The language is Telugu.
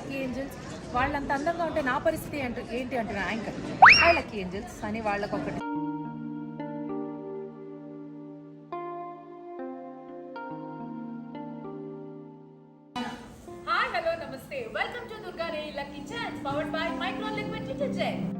Lucky angels. వాళ్ళంత అందంగా ఉంటే నా పరిస్థితి ఏంటి అంటున్నా యాంకర్. హాయ్ లక్కీ ఏంజల్స్ అని వాళ్ళకి ఒకటి. Hi, hello, namaste. Welcome to Durga Ray Lucky Chance, powered by Micron Liquid Detergent.